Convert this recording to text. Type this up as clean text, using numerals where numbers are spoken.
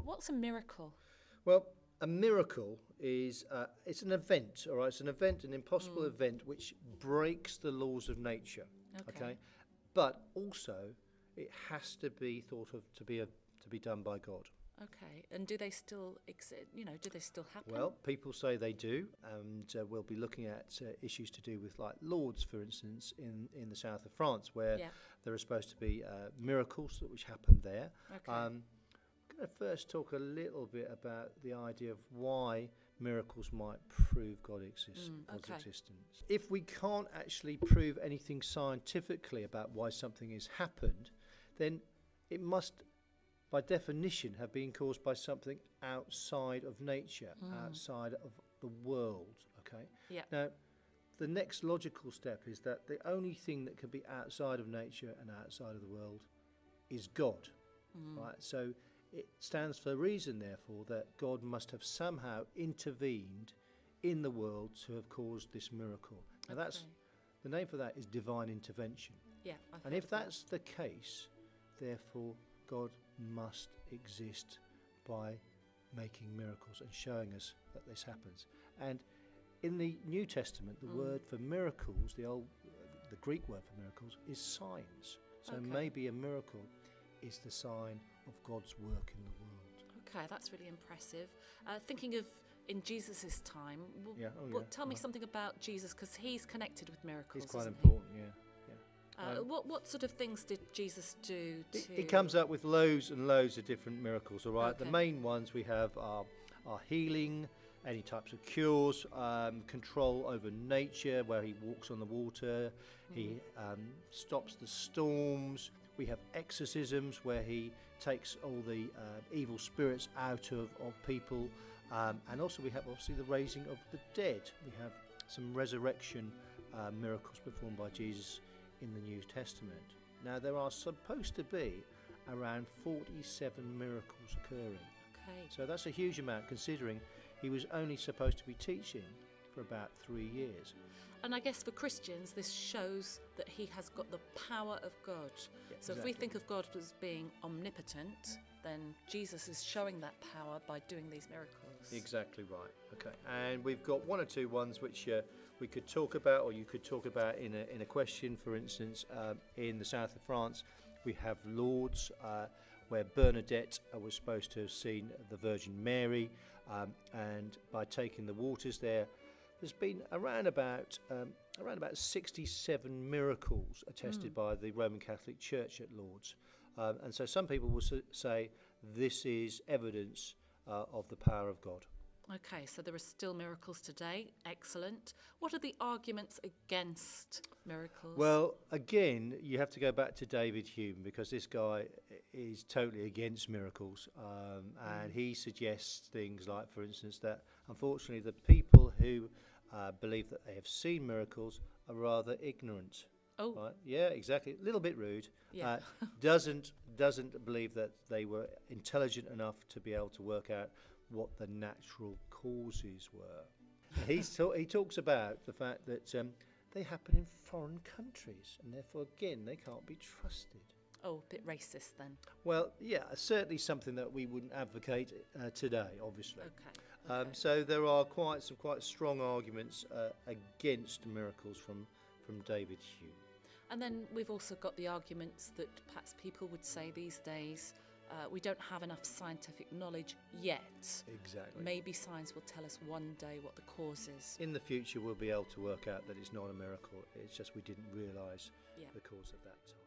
What's a miracle? Well, a miracle is it's an event, all right? It's an event, an impossible event which breaks the laws of nature, okay? But also, it has to be thought of to be done by God. Okay, and do they still exist? Do they still happen? Well, people say they do, and we'll be looking at issues to do with like Lourdes, for instance, in the south of France, where there are supposed to be miracles which happen there. Okay. I'm going to first talk a little bit about the idea of why miracles might prove God's existence. If we can't actually prove anything scientifically about why something has happened, then it must, by definition, have been caused by something outside of nature, outside of the world, okay? Yeah. Now, the next logical step is that the only thing that can be outside of nature and outside of the world is God, right? So it stands for the reason, therefore, that God must have somehow intervened in the world to have caused this miracle. Now, that's the name for that is divine intervention. Yeah. And if that's the case, therefore, God must exist by making miracles and showing us that this happens. And in the New Testament, the word for miracles, the Greek word for miracles, is signs. So maybe a miracle is the sign of God's work in the world. Okay, that's really impressive. Thinking of in Jesus' time, tell me something about Jesus, because he's connected with miracles. It's quite important, What sort of things did Jesus do? He comes up with loads and loads of different miracles, all right? Okay. The main ones we have are healing, any types of cures, control over nature, where he walks on the water, he stops the storms. We have exorcisms, where he takes all the evil spirits out of people. And also we have, obviously, the raising of the dead. We have some resurrection miracles performed by Jesus in the New Testament. Now, there are supposed to be around 47 miracles occurring. Okay. So that's a huge amount, considering he was only supposed to be teaching for about 3 years. And I guess for Christians, this shows that he has got the power of God. Yeah, so if we think of God as being omnipotent, then Jesus is showing that power by doing these miracles. Exactly right. Okay, and we've got one or two ones which we could talk about, or you could talk about in a question. For instance, in the south of France, we have Lourdes, where Bernadette was supposed to have seen the Virgin Mary, and by taking the waters there's been around about 67 miracles attested by the Roman Catholic Church at Lourdes, and so some people will say this is evidence of the power of God. Okay, so there are still miracles today. Excellent. What are the arguments against miracles? Well, again, you have to go back to David Hume, because this guy is totally against miracles, and he suggests things like, for instance, that unfortunately the people who believe that they have seen miracles are rather ignorant. Oh, right? Yeah, exactly. A little bit rude. Yeah. Doesn't believe that they were intelligent enough to be able to work out what the natural causes were. He talks about the fact that they happen in foreign countries, and therefore, again, they can't be trusted. Oh, a bit racist then. Well, yeah, certainly something that we wouldn't advocate today, obviously. Okay. So there are some quite strong arguments against miracles from David Hume. And then we've also got the arguments that perhaps people would say these days, we don't have enough scientific knowledge yet. Exactly. Maybe science will tell us one day what the cause is. In the future, we'll be able to work out that it's not a miracle. It's just we didn't realise the cause at that time.